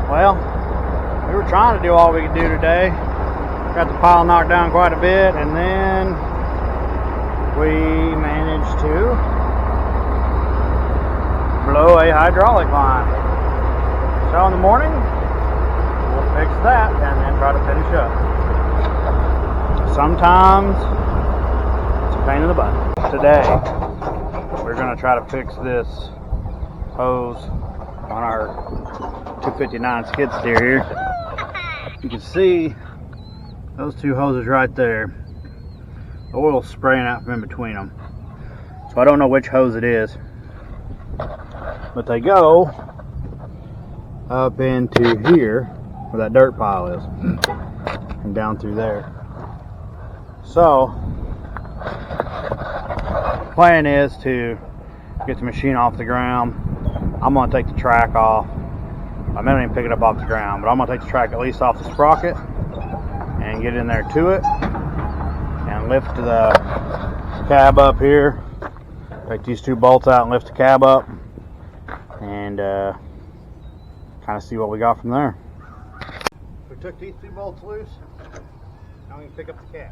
Well, we were trying to do all we could do today. Got the pile knocked down quite a bit, and then we managed to blow a hydraulic line. So in the morning, we'll fix that and then try to finish up. Sometimes it's a pain in the butt. Today, we're going to try to fix this hose on our 259 skid steer here. You can see those two hoses right there. The oil's spraying out from in between them. So I don't know which hose it is, but they go up into here where that dirt pile is and down through there. So the plan is to get the machine off the ground. I'm going to take the track off. I may not even pick it up off the ground, but I'm going to take the track at least off the sprocket and get in there to it and lift the cab up here. Take these two bolts out and lift the cab up and kind of see what we got from there. We took these two bolts loose. Now we can pick up the cab.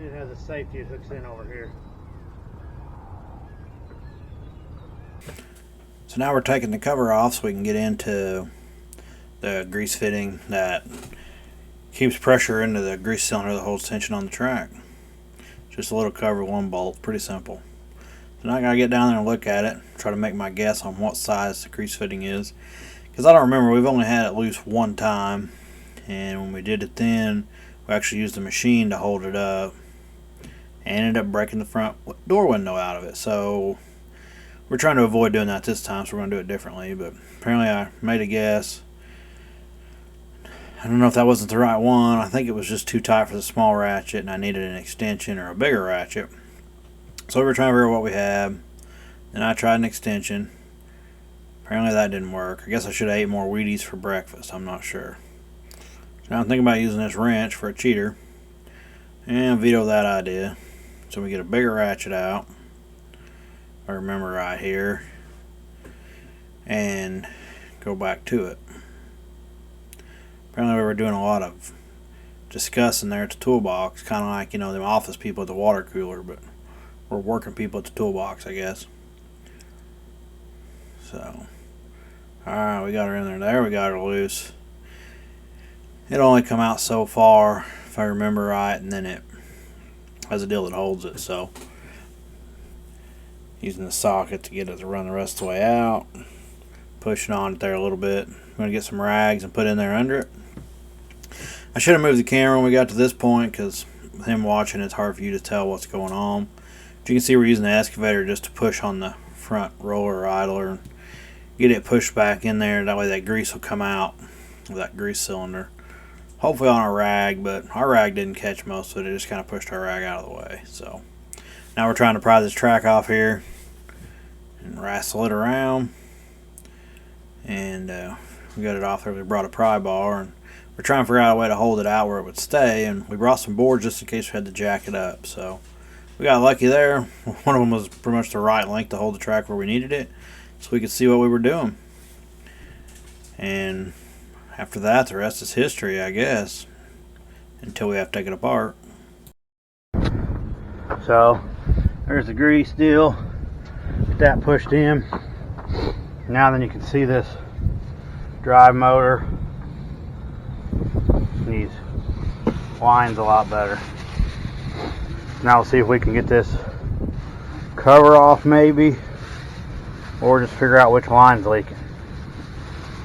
It has a safety it hooks in over here. So now we're taking the cover off so we can get into the grease fitting that keeps pressure into the grease cylinder that holds tension on the track. Just a little cover, one bolt, pretty simple. So now I gotta get down there and look at it, try to make my guess on what size the grease fitting is. Because I don't remember, we've only had it loose one time, and when we did it then, we actually used the machine to hold it up and ended up breaking the front door window out of it. So we're trying to avoid doing that this time, so we're going to do it differently. But apparently I made a guess. I don't know if that wasn't the right one. I think it was just too tight for the small ratchet and I needed an extension or a bigger ratchet. So we were trying to figure out what we had. Then I tried an extension. Apparently that didn't work. I guess I should have ate more Wheaties for breakfast. I'm not sure. So now I'm thinking about using this wrench for a cheater. And veto that idea. So we get a bigger ratchet out. If I remember right here. And go back to it. Apparently we were doing a lot of discussing there at the toolbox. Kind of like, you know, the office people at the water cooler. But we're working people at the toolbox, I guess. So. Alright, we got her in there. There we got her loose. It only come out so far, if I remember right, and then it has a deal that holds it. So using the socket to get it to run the rest of the way out, pushing on it there a little bit. I'm going to get some rags and put in there under it. I should have moved the camera when we got to this point, because with him watching it's hard for you to tell what's going on. But you can see we're using the excavator just to push on the front roller or idler and get it pushed back in there. That way that grease will come out of that grease cylinder. Hopefully on a rag, but our rag didn't catch most of it. It just kind of pushed our rag out of the way. So now we're trying to pry this track off here and wrestle it around. And we got it off there. We brought a pry bar and we're trying to figure out a way to hold it out where it would stay. And we brought some boards just in case we had to jack it up. So we got lucky there. One of them was pretty much the right length to hold the track where we needed it, so we could see what we were doing. And after that, the rest is history, I guess, until we have to take it apart. So there's the grease deal. Get that pushed in. Now then you can see this drive motor. These lines a lot better. Now we'll see if we can get this cover off maybe, or just figure out which line's leaking.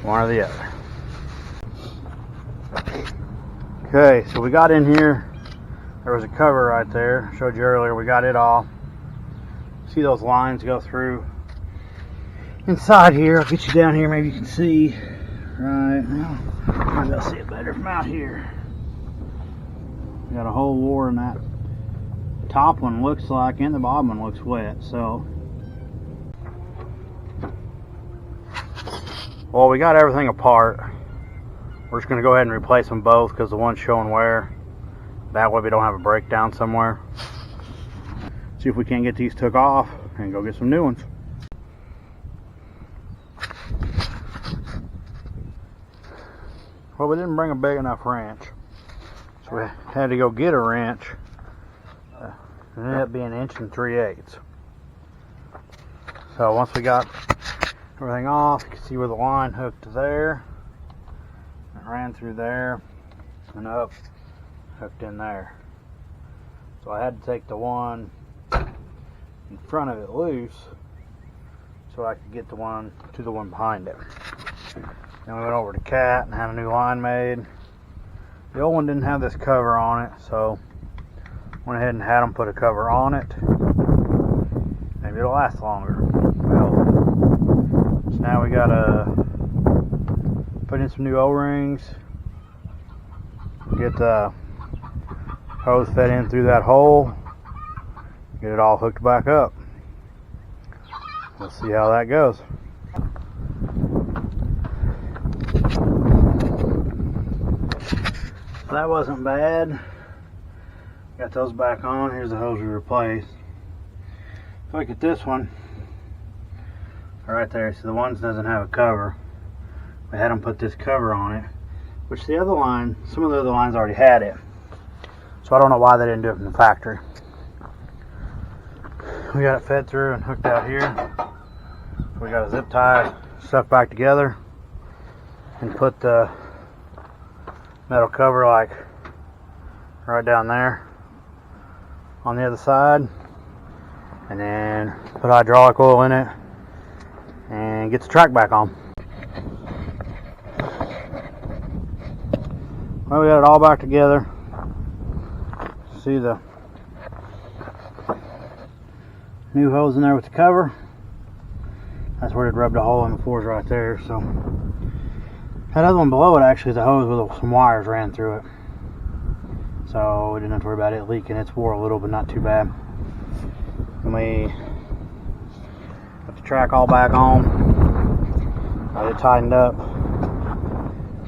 One or the other. Okay, so we got in here. There was a cover right there. I showed you earlier. We got it off. See those lines go through inside here. I'll get you down here. Maybe you can see. Right now, maybe I'll see it better from out here. We got a hole wore in that top one, looks like, and the bottom one looks wet. So, well, we got everything apart. We're just going to go ahead and replace them both because the one's showing wear. That way we don't have a breakdown somewhere. See if we can't get these took off and go get some new ones. Well, we didn't bring a big enough wrench, so we had to go get a wrench. It ended up being 1 3/8 inches. So once we got everything off, you can see where the line hooked to there. It ran through there and up, hooked in there. So I had to take the one in front of it loose so I could get the one to the one behind it. Then we went over to Cat and had a new line made. The old one didn't have this cover on it, so went ahead and had them put a cover on it. Maybe it'll last longer. Well, so now we gotta put in some new O-rings, get the hose fed in through that hole, get it all hooked back up. Let's see how that goes. That wasn't bad. Got those back on. Here's the hose we replaced. Look at this one right there. So the ones doesn't have a cover. We had them put this cover on it, which the other line, some of the other lines already had it. So I don't know why they didn't do it from the factory. We got it fed through and hooked out here. So we got to zip tie stuff back together and put the metal cover like right down there on the other side, and then put hydraulic oil in it and get the track back on. Well, we got it all back together. See the new hose in there with the cover. That's where it rubbed a hole in the floors right there. So that other one below it actually is a hose with some wires ran through it. So we didn't have to worry about it leaking. It's wore a little, but not too bad. And we put the track all back on. Got it tightened up.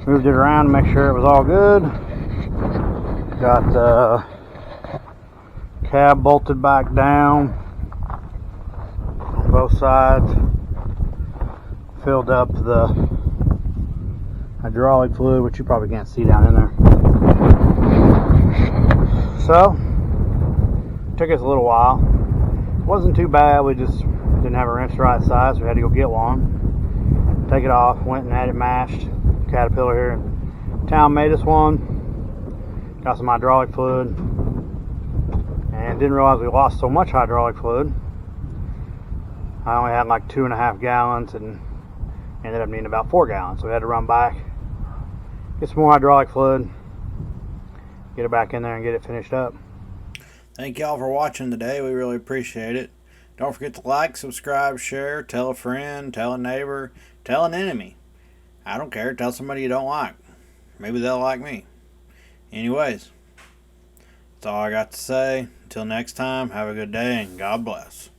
Moved it around to make sure it was all good. Got the cab bolted back down on both sides. Filled up the hydraulic fluid, which you probably can't see down in there. So, took us a little while. It wasn't too bad, we just didn't have a wrench the right size, so we had to go get one. Take it off, went and had it matched. Caterpillar here in town made us one. Got some hydraulic fluid. And didn't realize we lost so much hydraulic fluid. I only had like 2.5 gallons and ended up needing about 4 gallons. So we had to run back, get some more hydraulic fluid, get it back in there and get it finished up. Thank y'all for watching today. We really appreciate it. Don't forget to like, subscribe, share, tell a friend, tell a neighbor, tell an enemy. I don't care. Tell somebody you don't like. Maybe they'll like me. Anyways, that's all I got to say. Until next time, have a good day and God bless.